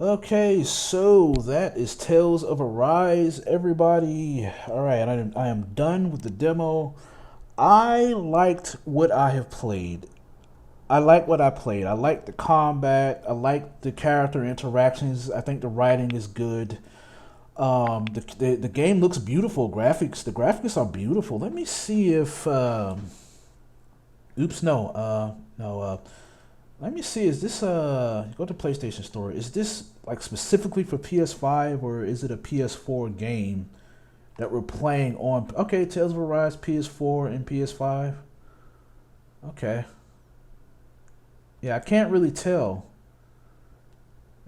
Okay, so that is Tales of Arise, everybody. All right, I am done with the demo. I liked what I have played. I like what I played. I like the combat. I like the character interactions. I think the writing is good. The game looks beautiful. The graphics are beautiful. Let me see if. Oops, no. No. Let me see. Is this go to PlayStation Store? Is this like specifically for PS5 or is it a PS4 game that we're playing on? Okay, Tales of Arise PS4 and PS5. Okay. Yeah, I can't really tell.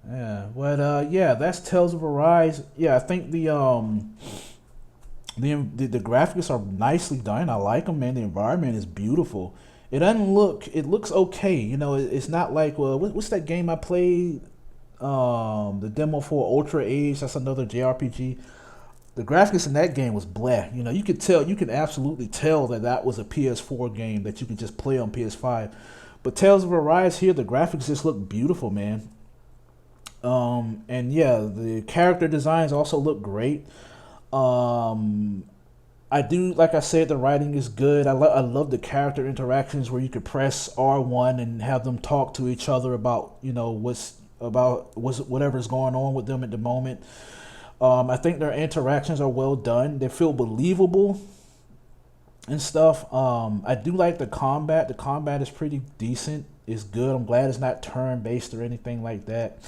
Yeah, but yeah, that's Tales of Arise. Yeah, I think the graphics are nicely done. I like them, man. The environment is beautiful. It doesn't look. It looks okay. It's not like what's that game I played? The demo for Ultra Age. That's another JRPG. The graphics in that game was bleh. You could tell. You can absolutely tell that that was a PS4 game that you could just play on PS5. But Tales of Arise here, the graphics just look beautiful, man. And yeah, the character designs also look great. Um, I do, like I said, the writing is good. I love the character interactions where you could press R1 and have them talk to each other about what's whatever's going on with them at the moment. I think their interactions are well done. They feel believable and stuff. I do like the combat. The combat is pretty decent. It's good. I'm glad it's not turn based or anything like that.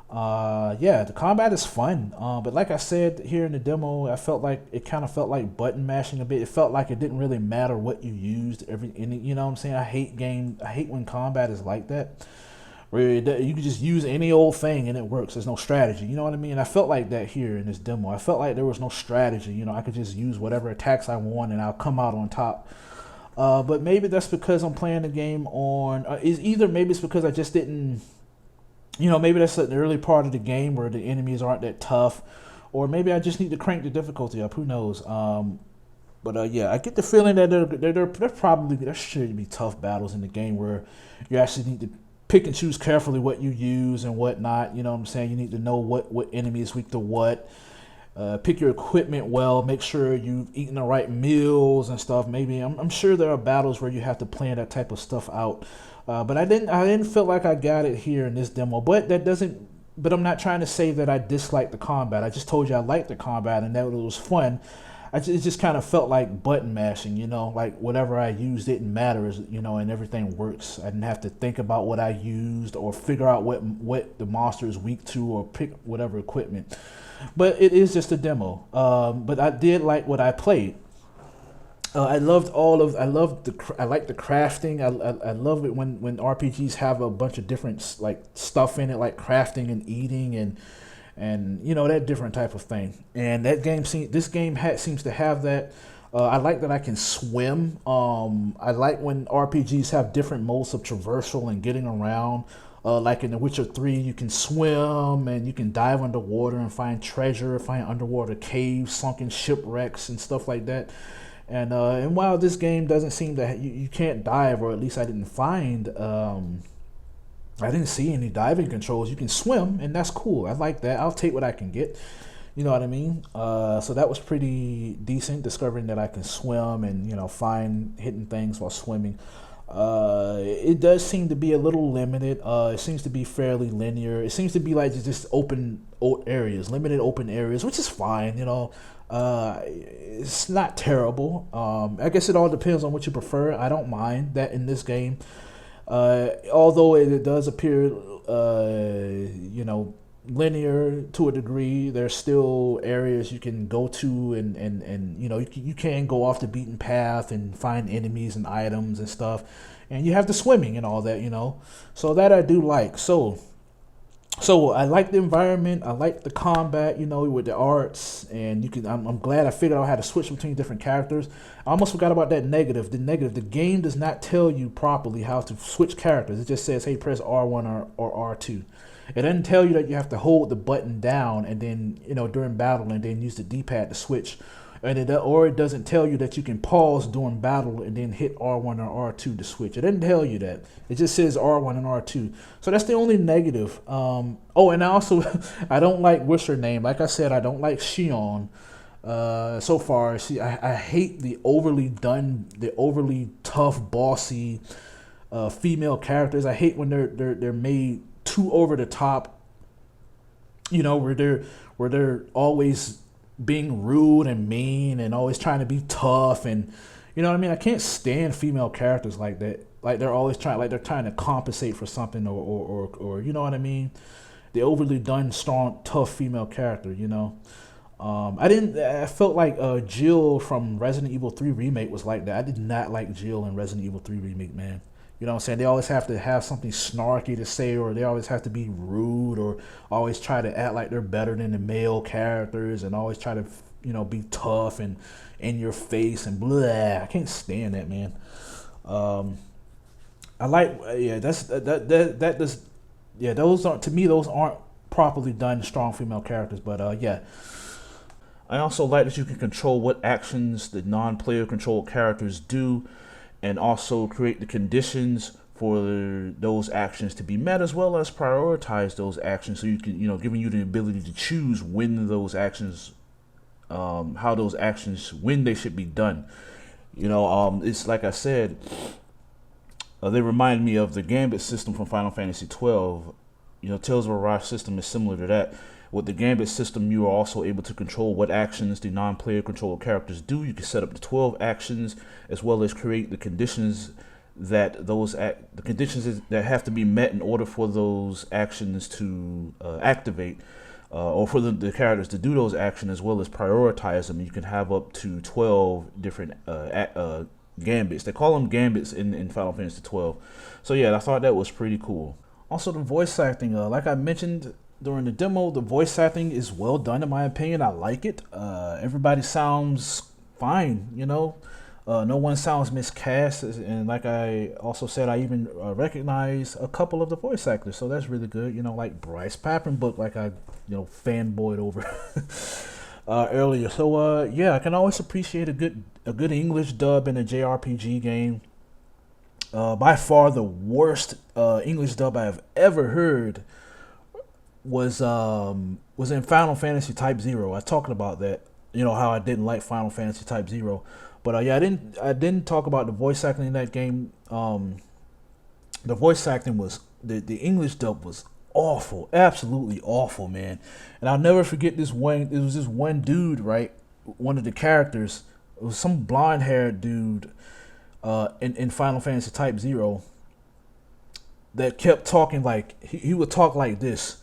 Yeah, the combat is fun. But like I said here in the demo, I felt like it kind of felt like button mashing a bit. It felt like it didn't really matter what you used. You know what I'm saying? I hate when combat is like that, where you can just use any old thing and it works. There's no strategy. You know what I mean? I felt like that here in this demo. I felt like there was no strategy. I could just use whatever attacks I want and I'll come out on top. But maybe that's because I'm playing the game on. Is either maybe it's because I just didn't. Maybe that's the early part of the game where the enemies aren't that tough, or maybe I just need to crank the difficulty up. Who knows? But yeah, I get the feeling that there should be tough battles in the game where you actually need to pick and choose carefully what you use and whatnot. You know what I'm saying? You need to know what enemy is weak to what. Pick your equipment well. Make sure you've eaten the right meals and stuff. Maybe I'm sure there are battles where you have to plan that type of stuff out. But I didn't feel like I got it here in this demo. But that doesn't. But I'm not trying to say that I dislike the combat. I just told you I liked the combat and that it was fun. It just kind of felt like button mashing, like whatever I used didn't matter, and everything works. I didn't have to think about what I used or figure out what the monster is weak to or pick whatever equipment. But it is just a demo. But I did like what I played. I loved I like the crafting. I love it when RPGs have a bunch of different like stuff in it, like crafting and eating and that different type of thing. And this game seems to have that. I like that I can swim. I like when RPGs have different modes of traversal and getting around. Like in The Witcher 3, you can swim and you can dive underwater and find treasure, find underwater caves, sunken shipwrecks, and stuff like that. And while this game doesn't seem to you can't dive, or at least I didn't find I didn't see any diving controls. You can swim, and that's cool. I like that. I'll take what I can get. You know what I mean? So that was pretty decent, discovering that I can swim and find hidden things while swimming. It does seem to be a little limited. It seems to be fairly linear. It seems to be like just open areas, limited open areas, which is fine. It's not terrible. I guess it all depends on what you prefer. I don't mind that in this game. Although it does appear, linear to a degree, there's still areas you can go to and you can go off the beaten path and find enemies and items and stuff. And you have the swimming and all that, So that I do like. So I like the environment. I like the combat, with the arts, and you can. I'm glad I figured out how to switch between different characters. I almost forgot about that negative. The game does not tell you properly how to switch characters. It just says, "Hey, press R1 or R2." It doesn't tell you that you have to hold the button down and then during battle and then use the D-pad to switch. and it doesn't tell you that you can pause during battle and then hit R1 or R2 to switch. It doesn't tell you that. It just says R1 and R2. So that's the only negative. Oh, and I also I don't like, what's her name? Like I said, I don't like Shion. So far, I hate the overly tough, bossy female characters. I hate when they're made too over the top. You know, where they're always being rude and mean and always trying to be tough, and you know what I mean. I can't stand female characters like that. Like they're trying to compensate for something, or you know what I mean. The overly done, strong, tough female character. You know. I felt like Jill from Resident Evil 3 Remake was like that. I did not like Jill in Resident Evil 3 Remake, man. You know what I'm saying? They always have to have something snarky to say, or they always have to be rude, or always try to act like they're better than the male characters, and always try to, you know, be tough and in your face and blah. I can't stand that, man. I like, yeah, that does, yeah, those aren't, to me, those aren't properly done strong female characters, but yeah. I also like that you can control what actions the non-player controlled characters do, and also create the conditions for those actions to be met, as well as prioritize those actions, so you can, you know, giving you the ability to choose when those actions, how those actions, when they should be done. You know, it's like I said, they remind me of the Gambit system from Final Fantasy 12. You know, Tales of Arise system is similar to that. With the Gambit system, you are also able to control what actions the non-player controlled characters do. You can set up the 12 actions, as well as create the conditions that that have to be met in order for those actions to activate, or for the characters to do those actions, as well as prioritize them. You can have up to 12 different gambits. They call them gambits in Final Fantasy 12. So yeah, I thought that was pretty cool. Also, the voice acting, like I mentioned during the demo, the voice acting is well done in my opinion. I like it. Everybody sounds fine, you know. No one sounds miscast, and like I also said, I even recognize a couple of the voice actors, so that's really good. You know, like Bryce Papenbrook, like I, you know, fanboyed over earlier. So yeah, I can always appreciate a good English dub in a JRPG game. By far the worst English dub I have ever heard was in Final Fantasy Type 0. I talked about that, you know, how I didn't like Final Fantasy Type 0. But yeah, I didn't talk about the voice acting in that game. The voice acting was, the English dub was awful, absolutely awful, man. And I'll never forget this one. It was this one dude, right? One of the characters. It was some blonde-haired dude in Final Fantasy Type 0 that kept talking like, he would talk like this.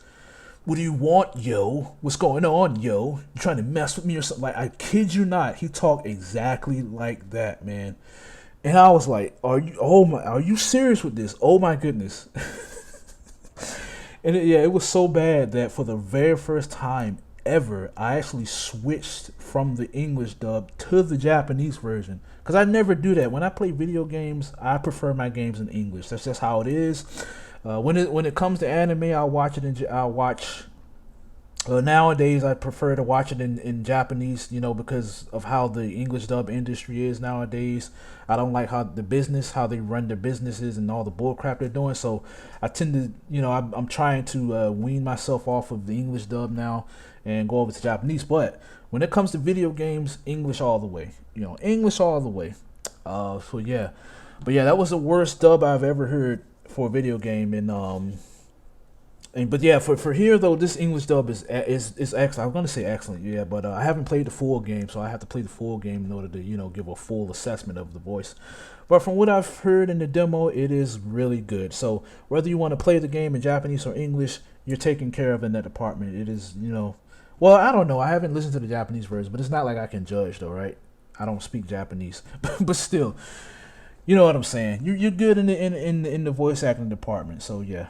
What do you want, yo? What's going on, yo? You trying to mess with me or something? Like, I kid you not, he talked exactly like that, man. And I was like, are you serious with this? Oh my goodness. And it was so bad that for the very first time ever, I actually switched from the English dub to the Japanese version. Because I never do that. When I play video games, I prefer my games in English. That's just how it is. When it comes to anime, I'll watch it nowadays I prefer to watch it in Japanese, you know, because of how the English dub industry is nowadays. I don't like how they run their businesses and all the bull crap they're doing. So I tend to, you know, I'm trying to wean myself off of the English dub now and go over to Japanese. But when it comes to video games, English all the way, you know, English all the way. So yeah, but yeah, that was the worst dub I've ever heard for a video game. But yeah, for here though, this English dub is excellent. I'm gonna say excellent, yeah. But I haven't played the full game, so I have to play the full game in order to, you know, give a full assessment of the voice. But from what I've heard in the demo, it is really good. So whether you want to play the game in Japanese or English, you're taken care of in that department. It is, you know, well, I don't know. I haven't listened to the Japanese version, but it's not like I can judge though, right? I don't speak Japanese, but still, you know what I'm saying. You're good in the voice acting department. So yeah.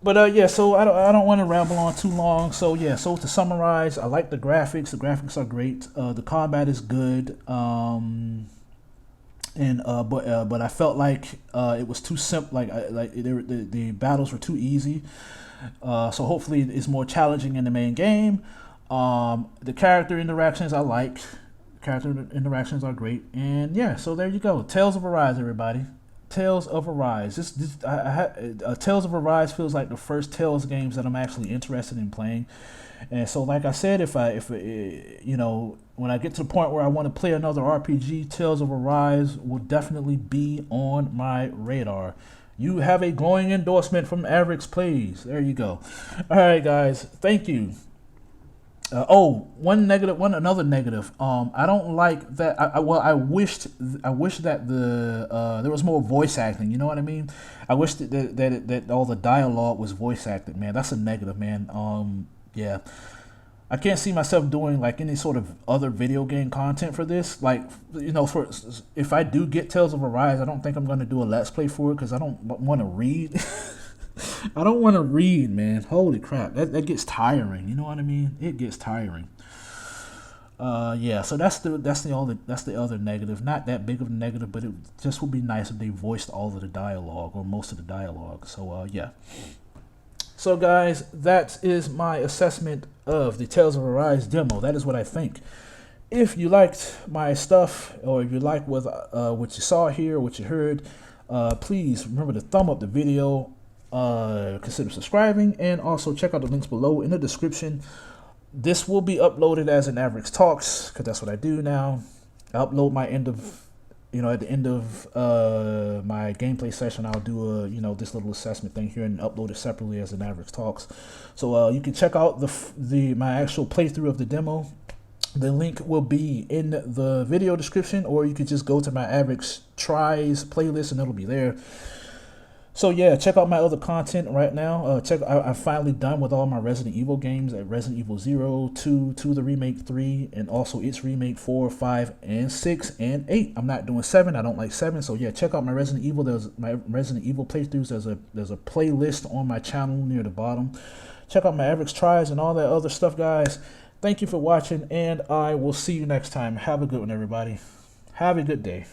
But yeah, so I don't want to ramble on too long. So yeah, so to summarize, I like the graphics. The graphics are great. The combat is good. But I felt like it was too simple. The battles were too easy. So hopefully it's more challenging in the main game. The character interactions I like. Character interactions are great, and yeah, so there you go. Tales of Arise, everybody. Tales of Arise. Tales of Arise feels like the first Tales games that I'm actually interested in playing. And so, like I said, if you know, when I get to the point where I want to play another RPG, Tales of Arise will definitely be on my radar. You have a glowing endorsement from AvirxPlays. There you go. All right, guys. Thank you. Another negative. I don't like that. I wished that there was more voice acting. You know what I mean? I wish that all the dialogue was voice acted. Man, that's a negative, man. Yeah, I can't see myself doing like any sort of other video game content for this. Like, you know, if I do get Tales of Arise, I don't think I'm going to do a Let's Play for it because I don't want to read. I don't want to read, man. Holy crap, that gets tiring. You know what I mean? It gets tiring. Yeah. So that's the other negative. Not that big of a negative, but it just would be nice if they voiced all of the dialogue or most of the dialogue. So yeah. So guys, that is my assessment of the Tales of Arise demo. That is what I think. If you liked my stuff, or if you like what you saw here, what you heard, please remember to thumb up the video, consider subscribing, and also check out the links below in the description. This will be uploaded as an Avirx Talks, because that's what I do now. I upload my at the end of my gameplay session, I'll do this little assessment thing here and upload it separately as an Avirx Talks. So you can check out my actual playthrough of the demo. The link will be in the video description, or you could just go to my Avirx Tries playlist and it'll be there. So yeah, check out my other content right now. I'm finally done with all my Resident Evil games at Resident Evil 0, 2, the remake 3, and also its remake 4, 5, and 6, and 8. I'm not doing 7. I don't like 7. So yeah, check out my Resident Evil. There's my Resident Evil playthroughs. There's a playlist on my channel near the bottom. Check out my Avirx Tries and all that other stuff, guys. Thank you for watching, and I will see you next time. Have a good one, everybody. Have a good day.